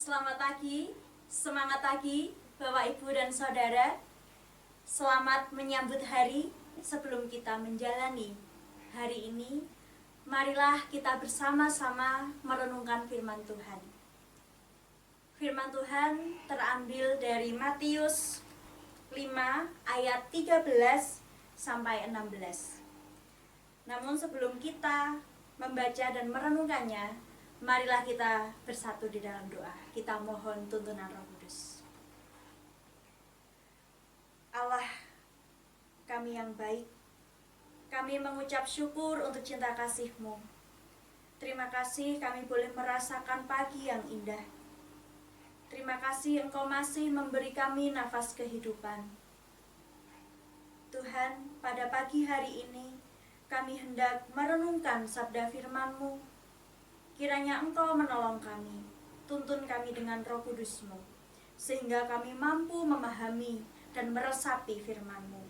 Selamat pagi, semangat pagi Bapak Ibu dan Saudara. Selamat menyambut hari. Sebelum kita menjalani hari ini, marilah kita bersama-sama merenungkan firman Tuhan. Firman Tuhan terambil dari Matius 5 ayat 13 sampai 16. Namun sebelum kita membaca dan merenungkannya, marilah kita bersatu di dalam doa. Kita mohon tuntunan Roh Kudus. Allah kami yang baik, kami mengucap syukur untuk cinta kasih-Mu. Terima kasih kami boleh merasakan pagi yang indah. Terima kasih Engkau masih memberi kami nafas kehidupan. Tuhan, pada pagi hari ini kami hendak merenungkan sabda firman-Mu. Kiranya Engkau menolong kami, tuntun kami dengan Roh Kudus-Mu, sehingga kami mampu memahami dan meresapi firman-Mu.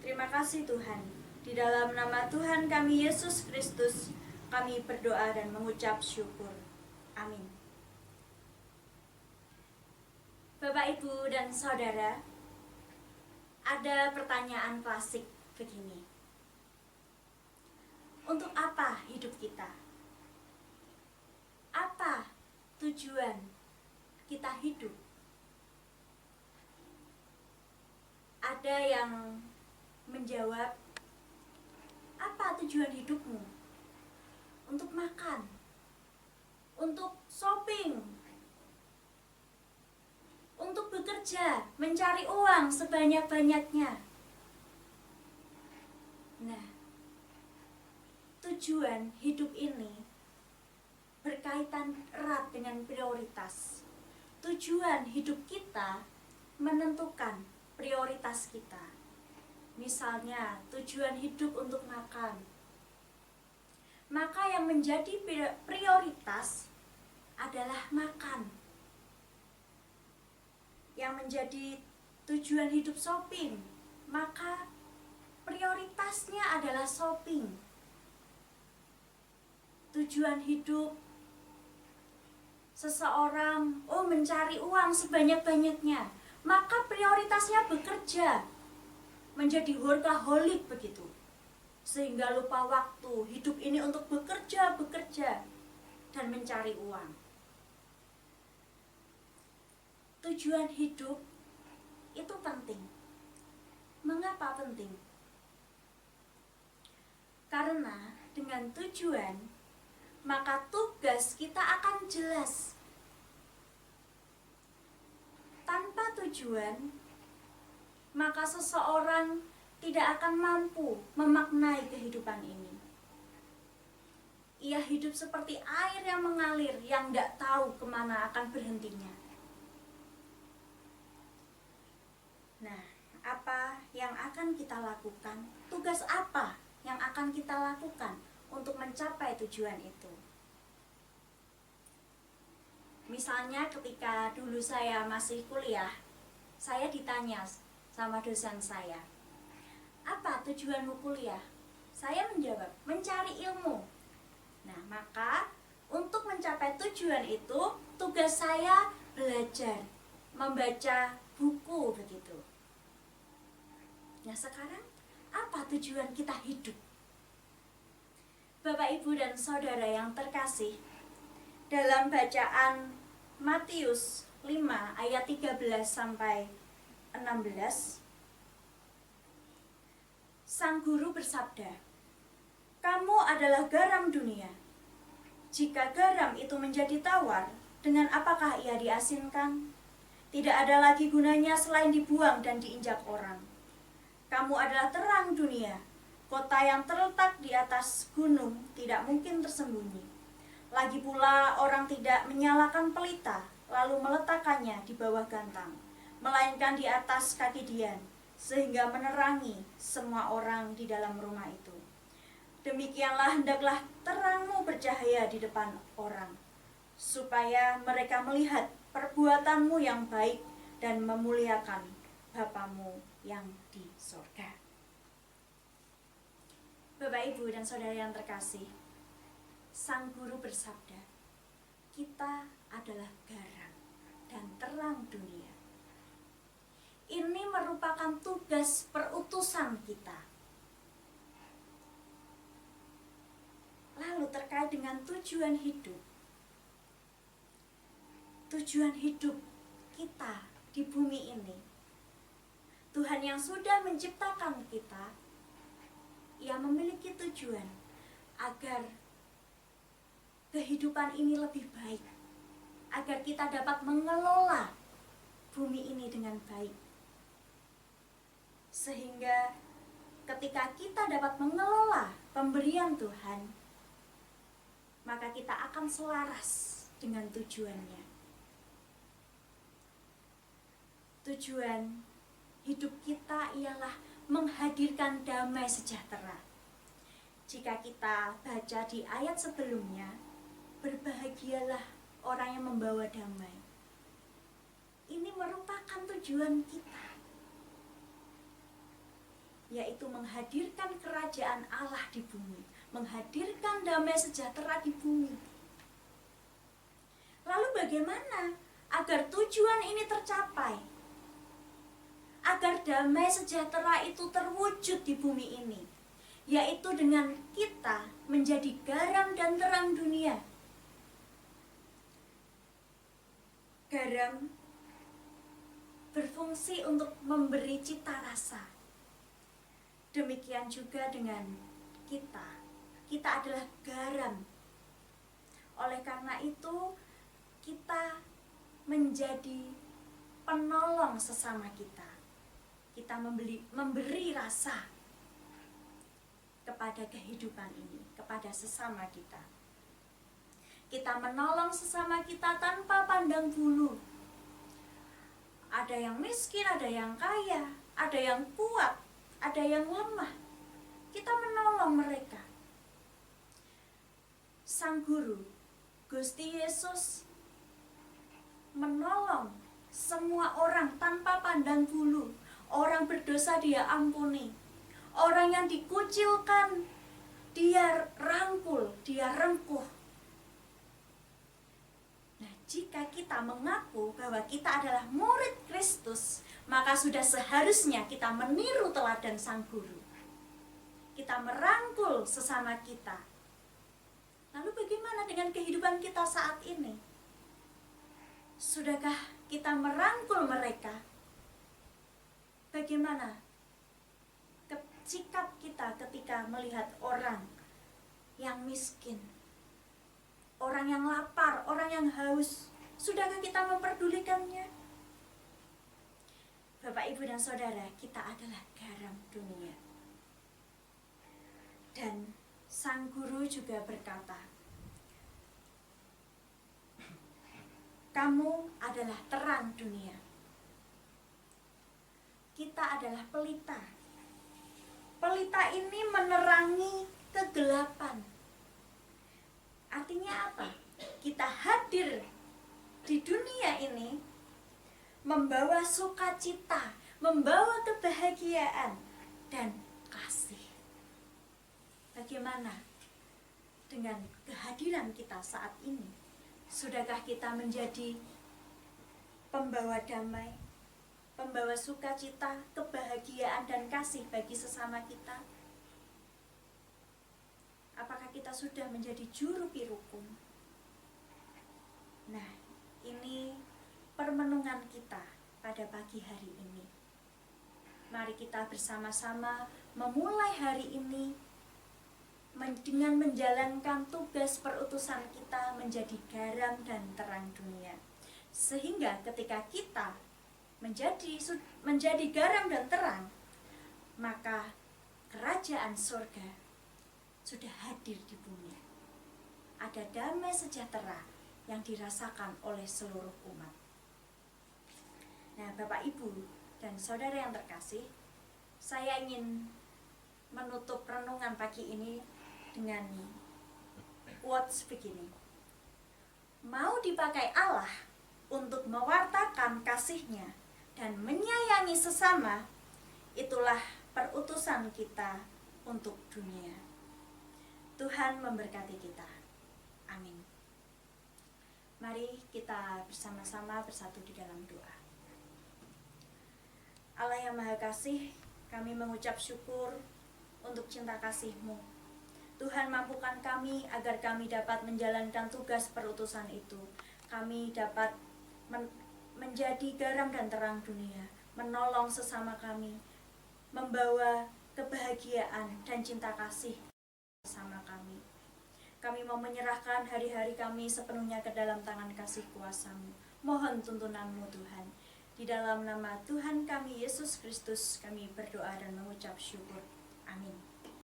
Terima kasih Tuhan, di dalam nama Tuhan kami Yesus Kristus, kami berdoa dan mengucap syukur. Amin. Bapak, Ibu, dan Saudara, ada pertanyaan klasik begini. Untuk apa hidup kita? Apa tujuan kita hidup? Ada yang menjawab, apa tujuan hidupmu? Untuk makan, untuk shopping, untuk bekerja, mencari uang sebanyak-banyaknya. Nah, tujuan hidup ini berkaitan erat dengan prioritas. Tujuan hidup kita menentukan prioritas kita. Misalnya, tujuan hidup untuk makan. Maka yang menjadi prioritas adalah makan. Yang menjadi tujuan hidup shopping, maka prioritasnya adalah shopping. Tujuan hidup seseorang mencari uang sebanyak-banyaknya, maka prioritasnya bekerja, menjadi workaholic begitu, sehingga lupa waktu. Hidup ini untuk bekerja dan mencari uang. Tujuan hidup itu penting. Mengapa penting? Karena dengan tujuan, maka tugas kita akan jelas. Tanpa tujuan, maka seseorang tidak akan mampu memaknai kehidupan ini. Ia hidup seperti air yang mengalir, yang tidak tahu kemana akan berhentinya. Nah, apa yang akan kita lakukan? Tugas apa yang akan kita lakukan untuk mencapai tujuan itu? Misalnya ketika dulu saya masih kuliah, saya ditanya sama dosen saya, apa tujuanmu kuliah? Saya menjawab, mencari ilmu. Nah, maka untuk mencapai tujuan itu, tugas saya belajar, membaca buku begitu. Nah, sekarang apa tujuan kita hidup? Bapak, Ibu, dan Saudara yang terkasih, dalam bacaan Matius 5 ayat 13 sampai 16, Sang Guru bersabda, "Kamu adalah garam dunia. Jika garam itu menjadi tawar, dengan apakah ia diasinkan? Tidak ada lagi gunanya selain dibuang dan diinjak orang. Kamu adalah terang dunia. Kota yang terletak di atas gunung tidak mungkin tersembunyi. Lagi pula orang tidak menyalakan pelita lalu meletakkannya di bawah gantang, melainkan di atas kaki dian, sehingga menerangi semua orang di dalam rumah itu. Demikianlah hendaklah terangmu bercahaya di depan orang, supaya mereka melihat perbuatanmu yang baik dan memuliakan Bapamu yang di sorga." Bapak, Ibu, dan Saudara yang terkasih, Sang Guru bersabda, kita adalah garam. dunia. Ini merupakan tugas perutusan kita. Lalu terkait dengan tujuan hidup. Tujuan hidup kita di bumi ini. Tuhan yang sudah menciptakan kita, Ia memiliki tujuan agar kehidupan ini lebih baik, agar kita dapat mengelola bumi ini dengan baik. Sehingga ketika kita dapat mengelola pemberian Tuhan, maka kita akan selaras dengan tujuannya. Tujuan hidup kita ialah menghadirkan damai sejahtera. Jika kita baca di ayat sebelumnya, berbahagialah orang yang membawa damai. Ini merupakan tujuan kita, yaitu menghadirkan kerajaan Allah di bumi, menghadirkan damai sejahtera di bumi. Lalu bagaimana agar tujuan ini tercapai? Agar damai sejahtera itu terwujud di bumi ini, yaitu dengan kita menjadi garam dan terang dunia. Garam berfungsi untuk memberi cita rasa. Demikian juga dengan kita. Kita adalah garam. Oleh karena itu, kita menjadi penolong sesama kita. Kita memberi rasa kepada kehidupan ini, kepada sesama kita. Kita menolong sesama kita tanpa pandang bulu. Ada yang miskin, ada yang kaya, ada yang kuat, ada yang lemah. Kita menolong mereka. Sang Guru, Gusti Yesus, menolong semua orang tanpa pandang bulu. Orang berdosa Dia ampuni. Orang yang dikucilkan Dia rangkul, Dia rengkuh. Nah, jika kita mengaku bahwa kita adalah murid Kristus, maka sudah seharusnya kita meniru teladan Sang Guru. Kita merangkul sesama kita. Lalu bagaimana dengan kehidupan kita saat ini? Sudahkah kita merangkul mereka? Bagaimana sikap kita ketika melihat orang yang miskin, orang yang lapar, orang yang haus? Sudahkah kita memperdulikannya? Bapak, Ibu, dan Saudara, kita adalah garam dunia. Dan Sang Guru juga berkata, kamu adalah terang dunia. Kita adalah pelita. Pelita ini menerangi kegelapan. Artinya apa? Kita hadir di dunia ini membawa sukacita, membawa kebahagiaan dan kasih. Bagaimana dengan kehadiran kita saat ini? Sudahkah kita menjadi pembawa damai, pembawa sukacita, kebahagiaan, dan kasih bagi sesama kita? Apakah kita sudah menjadi juru pirukum? Nah, ini permenungan kita pada pagi hari ini. Mari kita bersama-sama memulai hari ini dengan menjalankan tugas perutusan kita menjadi garam dan terang dunia. Sehingga ketika kita menjadi garam dan terang, maka kerajaan surga sudah hadir di bumi. Ada damai sejahtera yang dirasakan oleh seluruh umat. Nah, Bapak, Ibu, dan Saudara yang terkasih, saya ingin menutup renungan pagi ini dengan quotes begini. Mau dipakai Allah untuk mewartakan kasih-Nya dan menyayangi sesama, itulah perutusan kita untuk dunia. Tuhan memberkati kita. Amin. Mari kita bersama-sama bersatu di dalam doa. Allah yang Maha Kasih, kami mengucap syukur untuk cinta kasih-Mu. Tuhan, mampukan kami agar kami dapat menjalankan tugas perutusan itu. Kami dapat menjadi garam dan terang dunia, menolong sesama kami, membawa kebahagiaan dan cinta kasih bersama kami. Kami mau menyerahkan hari-hari kami sepenuhnya ke dalam tangan kasih kuasa-Mu. Mohon tuntunan-Mu Tuhan. Di dalam nama Tuhan kami Yesus Kristus kami berdoa dan mengucap syukur. Amin.